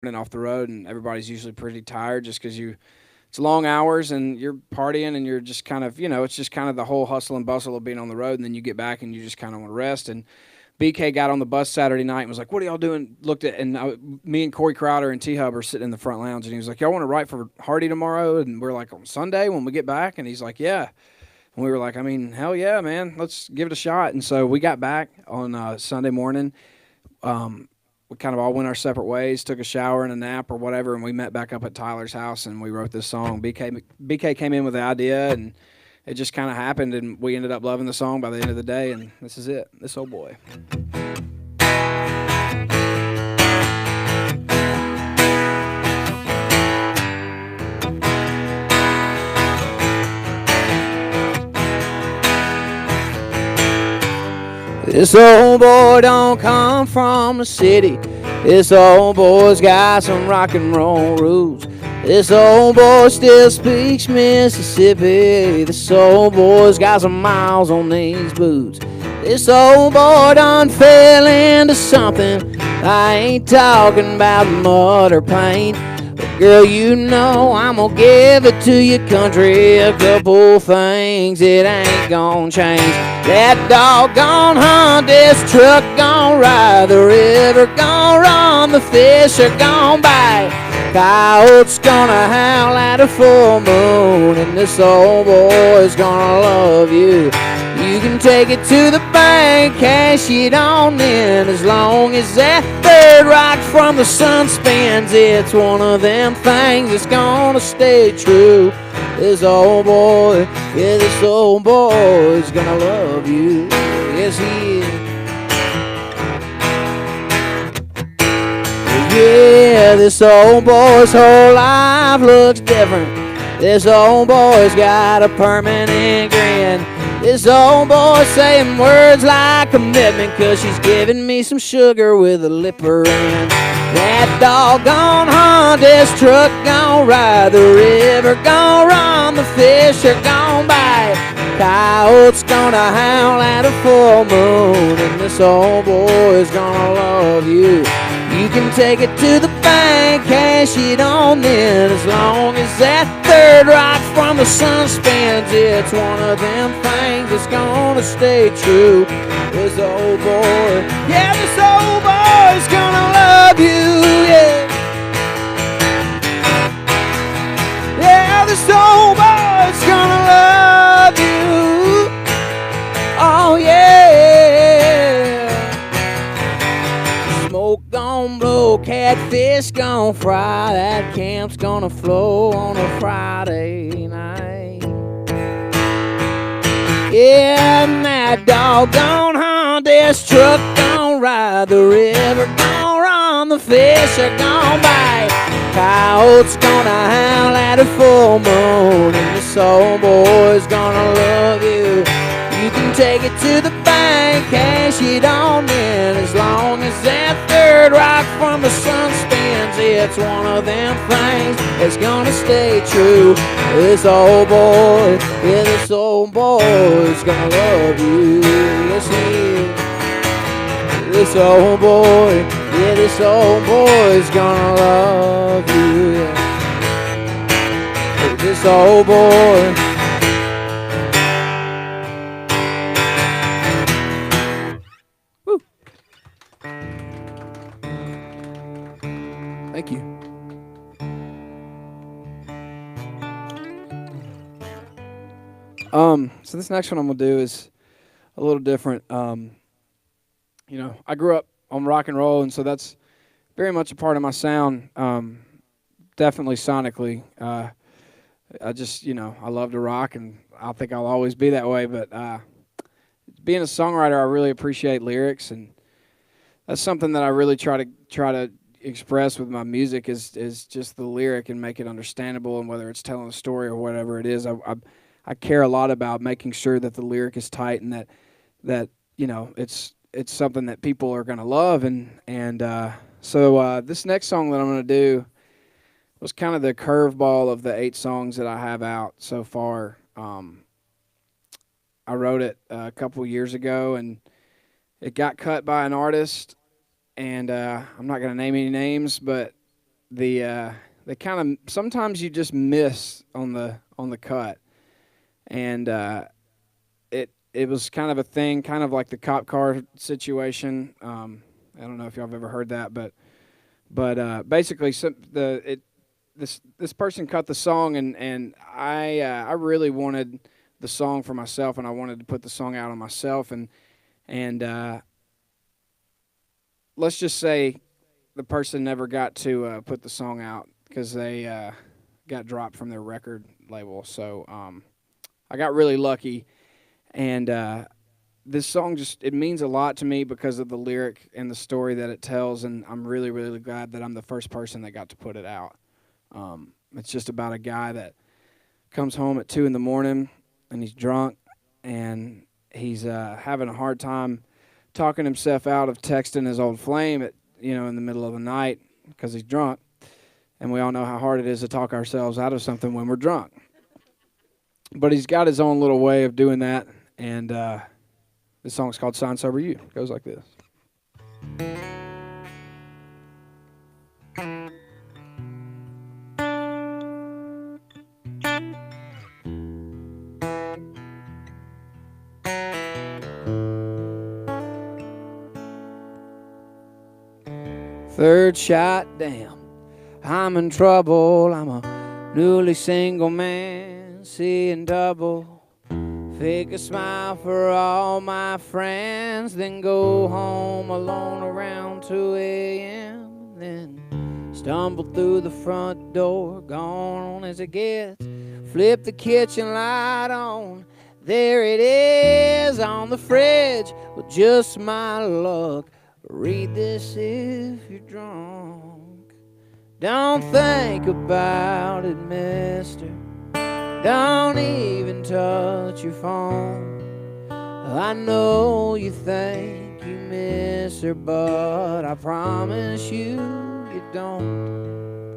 morning off the road, and everybody's usually pretty tired just because it's long hours and you're partying and you're just kind of, it's just kind of the whole hustle and bustle of being on the road. And then you get back and you just kind of want to rest. And BK got on the bus Saturday night and was like, "What are y'all doing?" Looked at, and me and Corey Crowder and T Hub are sitting in the front lounge, and he was like, "Y'all want to write for Hardy tomorrow?" And we're like, "On Sunday when we get back?" And he's like, "Yeah." And we were like, "I mean, hell yeah, man, let's give it a shot." And so we got back on Sunday morning. We kind of all went our separate ways, took a shower and a nap or whatever, and we met back up at Tyler's house and we wrote this song. BK came in with the idea, and it just kind of happened, and we ended up loving the song by the end of the day, and this is it. This old boy. This old boy don't come from the city. This old boy's got some rock and roll roots. This old boy still speaks Mississippi. This old boy's got some miles on these boots. This old boy done fell into something. I ain't talking about mud or paint. Girl, you know I'm gonna give it to you, country. A couple things it ain't gonna change. That dog gon' hunt, this truck gon' ride, the river gon' run, the fish are gon' bite. Coyotes gonna howl at a full moon, and this old boy's gonna love you. You can take it to the bank, cash it on in. As long as that third rock from the sun spins, it's one of them things that's gonna stay true. This old boy, yeah, this old boy's gonna love you. Yes, he is. Yeah, this old boy's whole life looks different. This old boy's got a permanent grin. This old boy saying words like commitment, 'cause she's giving me some sugar with a lipper in. That dog gon' hunt, this truck gon' ride, the river gon' run, the fish are gon' bite. Coyotes gonna howl at a full moon, and this old boy's gonna love you. You can take it to the bank, cash it on in. As long as that third rock from the sun spins, it's one of them things that's gonna stay true. This old boy, yeah, this old boy's gonna love you, yeah. Yeah, this old boy's gonna love you. Oh, yeah. Smoke gon' blow, catfish gon' fry. That camp's gonna flow on a Friday night. Yeah, and that dog gon' hunt, this truck gon' ride, the river gon' run, the fish are gon' bite. Coyotes gonna howl at a full moon, and this old boy's gonna love you. You can take it to the bank, cash it on in. As long as that third rock from the sun spins, it's one of them things that's gonna stay true. This old boy, yeah, this old boy's gonna love you. Yes, he is. This old boy, yeah, this old boy's gonna love you. Yeah. This old boy. Thank you. So this next one I'm gonna do is a little different. I grew up on rock and roll, and so that's very much a part of my sound. Definitely sonically. I just, I love to rock, and I think I'll always be that way. But being a songwriter, I really appreciate lyrics, and that's something that I really try to express with my music is just the lyric and make it understandable. And whether it's telling a story or whatever it is, I care a lot about making sure that the lyric is tight and that it's something that people are gonna love. So this next song that I'm gonna do was kind of the curveball of the 8 songs that I have out so far. I wrote it a couple years ago, and it got cut by an artist, and I'm not going to name any names, but they kind of sometimes you just miss on the cut, and it was kind of a thing, kind of like the cop car situation. I don't know if y'all have ever heard that, but basically, this person cut the song, and I really wanted the song for myself, and I wanted to put the song out on myself, and let's just say the person never got to put the song out because they got dropped from their record label. So I got really lucky, and this song it means a lot to me because of the lyric and the story that it tells, and I'm really, really glad that I'm the first person that got to put it out. It's just about a guy that comes home at 2 a.m. and he's drunk, and he's having a hard time talking himself out of texting his old flame in the middle of the night because he's drunk. And we all know how hard it is to talk ourselves out of something when we're drunk. But he's got his own little way of doing that, and this song's called Sign Sober You. It goes like this. Third shot, damn, I'm in trouble. I'm a newly single man, seeing double. Fake a smile for all my friends, then go home alone around 2 a.m. Then stumble through the front door, gone as it gets. Flip the kitchen light on, there it is on the fridge. Well, just my luck. Read this if you're drunk. Don't think about it, mister. Don't even touch your phone. I know you think you miss her, but I promise you, you don't.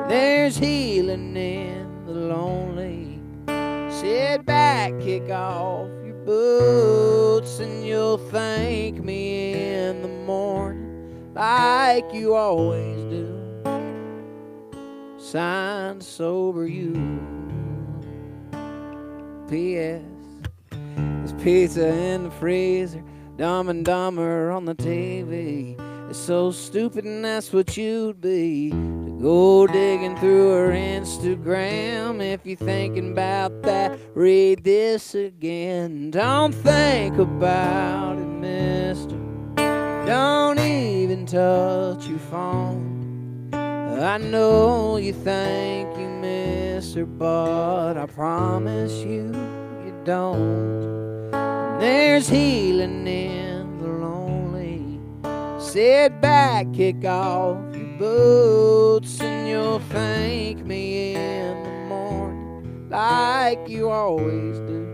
There's healing in the lonely. Sit back, kick off your boots, and you'll thank me in the morning like you always do. Sign sober you. P.S. There's pizza in the freezer, Dumb and Dumber on the TV. It's so stupid, and that's what you'd be, to go digging through her Instagram. If you're thinking about that, read this again. Don't think about it, mister. Don't even touch your phone. I know you think you miss her, but I promise you, you don't. There's healing in the lonely. Sit back, kick off your boots, and you'll thank me in the morning like you always do.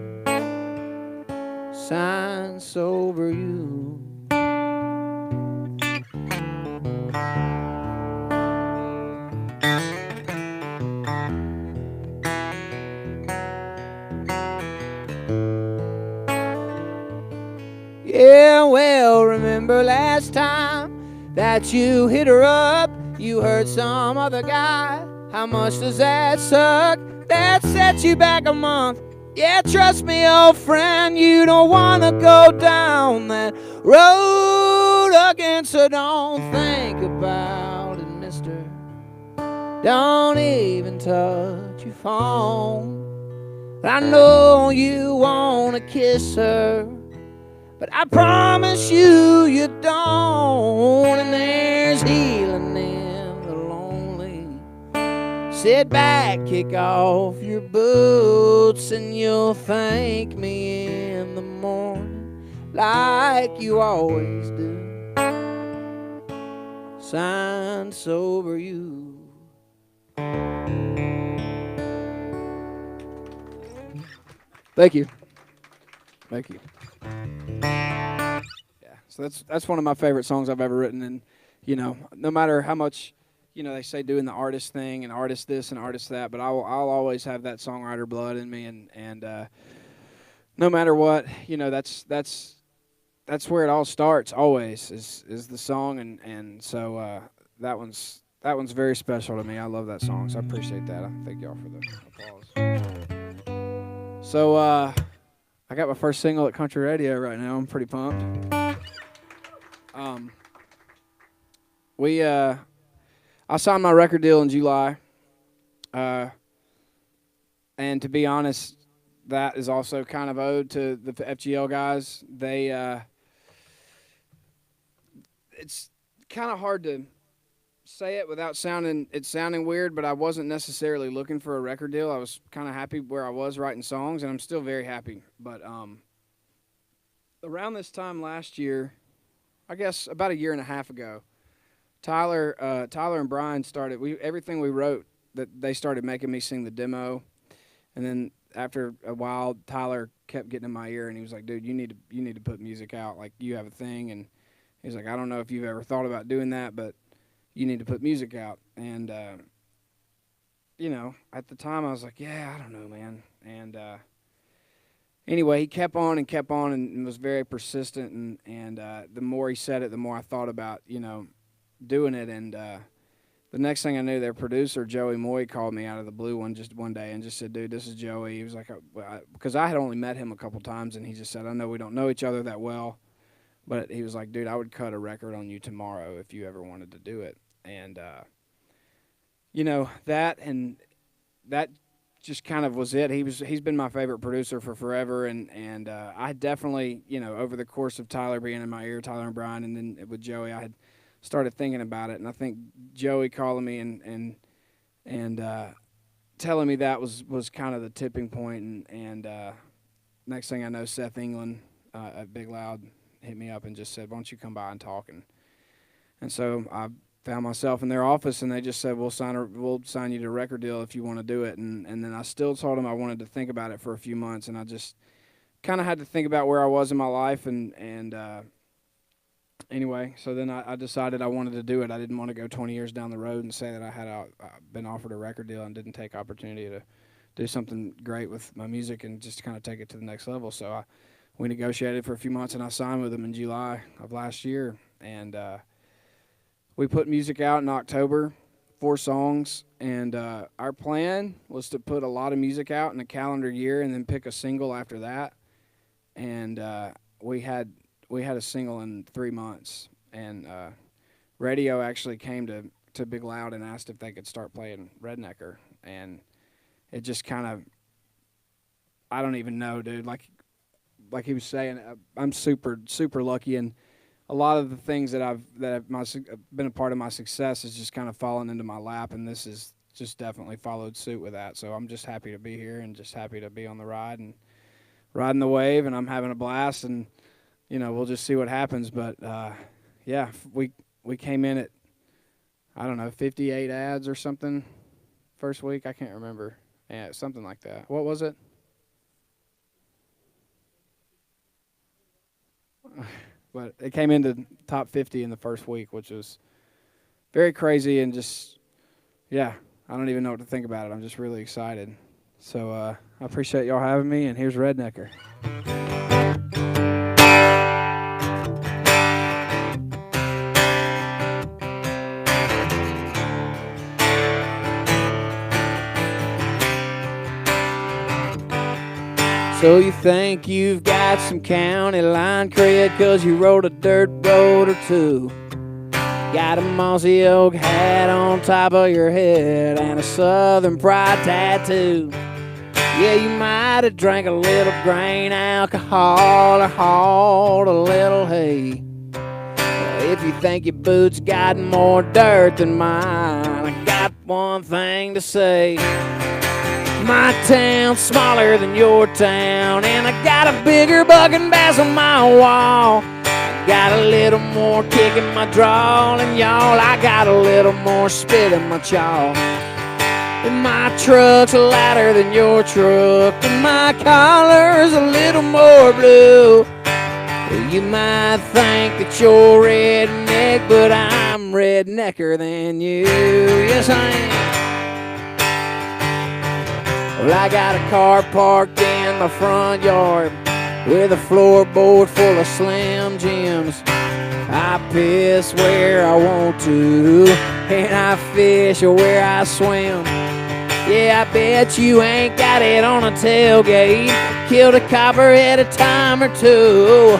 Sign sober you. Yeah, well, remember last time that you hit her up, you heard some other guy. How much does that suck? That sets you back a month. Yeah, trust me, old friend, you don't want to go down that road again, so don't think about it, mister. Don't even touch your phone. I know you want to kiss her, but I promise you, you don't. And there's healing in the lonely. Sit back, kick off your boots, and you'll thank me in the morning like you always do. Sign sober you. Thank you. Thank you. Yeah, so that's one of my favorite songs I've ever written, and no matter how much they say doing the artist thing and artist this and artist that, but I'll always have that songwriter blood in me, and no matter what, that's where it all starts. Always is the song, and so that one's that one's very special to me. I love that song, so I appreciate that. I thank y'all for the applause. So, I got my first single at country radio right now. I'm pretty pumped. I signed my record deal in July. And to be honest, that is also kind of owed to the FGL guys. It's kind of hard to say it without sounding weird, but I wasn't necessarily looking for a record deal. I was kind of happy where I was writing songs, and I'm still very happy. But around this time last year, I guess about a year and a half ago, Tyler and Brian started. Everything we wrote, that they started making me sing the demo, and then after a while, Tyler kept getting in my ear, and he was like, "Dude, you need to put music out. Like, you have a thing." And he's like, "I don't know if you've ever thought about doing that, but you need to put music out." And you know, at the time, I was like, "Yeah, I don't know, man." And anyway, he kept on and was very persistent. And the more he said it, the more I thought about, you know, doing it. And the next thing I knew, their producer, Joey Moy, called me out of the blue one day and just said, "Dude, this is Joey." He was like, because I had only met him a couple times, and he just said, "I know we don't know each other that well, but," he was like, "Dude, I would cut a record on you tomorrow if you ever wanted to do it." And you know, that just kind of was it. He's been my favorite producer for forever, and I definitely, you know, over the course of Tyler being in my ear, Tyler and Brian, and then with Joey, I had started thinking about it. And I think Joey calling me and telling me that was kind of the tipping point. And next thing I know, Seth England at Big Loud hit me up and just said, "Why don't you come by and talk?" And so I found myself in their office, and they just said, we'll sign you to a record deal if you want to do it." And then I still told them I wanted to think about it for a few months, and I just kind of had to think about where I was in my life. And anyway, so then I decided I wanted to do it. I didn't want to go 20 years down the road and say that I had been offered a record deal and didn't take opportunity to do something great with my music and just kind of take it to the next level. So we negotiated for a few months, and I signed with them in July of last year. And we put music out in October, 4 songs, and our plan was to put a lot of music out in a calendar year and then pick a single after that. And we had a single in 3 months, and radio actually came to Big Loud and asked if they could start playing Rednecker, and it just kind of, I don't even know, dude. Like he was saying, I'm super, super lucky, and a lot of the things that have been a part of my success has just kind of fallen into my lap, and this is just definitely followed suit with that. So I'm just happy to be here and just happy to be on the ride and riding the wave, and I'm having a blast, and you know, we'll just see what happens. But yeah, we came in at, I don't know, 58 ads or something first week. I can't remember. Yeah, something like that. What was it? But it came into top 50 in the first week, which was very crazy, and just, yeah, I don't even know what to think about it. I'm just really excited. So I appreciate y'all having me, and here's Rednecker. So you think you've got some county line cred 'cause you rode a dirt road or two. Got a mossy oak hat on top of your head and a Southern Pride tattoo. Yeah, you might have drank a little grain alcohol or hauled a little hay. Well, if you think your boots got more dirt than mine, I got one thing to say. My town's smaller than your town, and I got a bigger bucking bass on my wall. I got a little more kick in my draw than y'all. I got a little more spit in my chaw. And my truck's louder than your truck, and my collar's a little more blue. Well, you might think that you're redneck, but I'm rednecker than you. Yes, I am. Well, I got a car parked in my front yard with a floorboard full of Slim Jims. I piss where I want to, and I fish where I swim. Yeah, I bet you ain't got it on a tailgate. Killed a copperhead a time or two.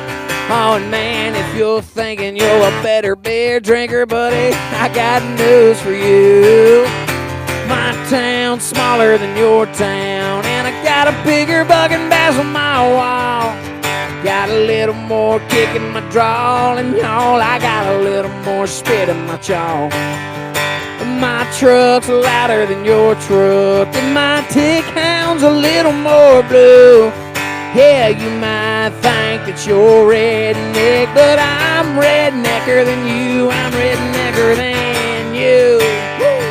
Oh, and man, if you're thinking you're a better beer drinker, buddy, I got news for you. My town's smaller than your town, and I got a bigger bugging bass on my wall. Got a little more kick in my draw, and y'all, I got a little more spit in my jaw. My truck's louder than your truck, and my tick hound's a little more blue. Yeah, you might think that you're redneck, but I'm rednecker than you. I'm rednecker than you. Woo!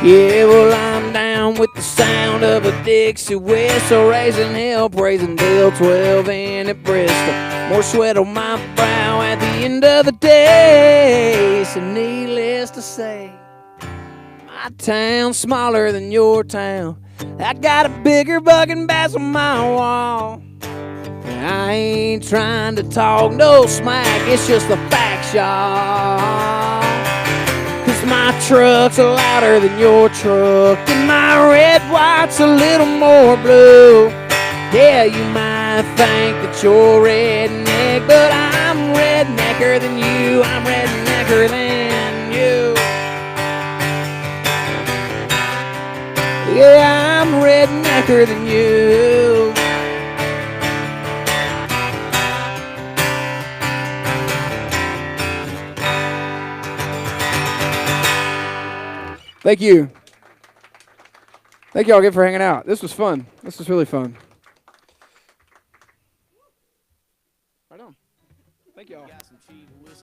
Yeah, well, I'm down with the sound of a Dixie whistle, raising hell, praising Bill 12 in at Bristol. More sweat on my brow at the end of the day. So needless to say, my town's smaller than your town. I got a bigger bugging bass on my wall. And I ain't trying to talk no smack, it's just a fact, y'all. My truck's louder than your truck, and my red white's a little more blue. Yeah, you might think that you're redneck, but I'm rednecker than you. I'm rednecker than you. Yeah, I'm rednecker than you. Thank you. Thank you all again for hanging out. This was fun. This was really fun. Right on. Thank you all.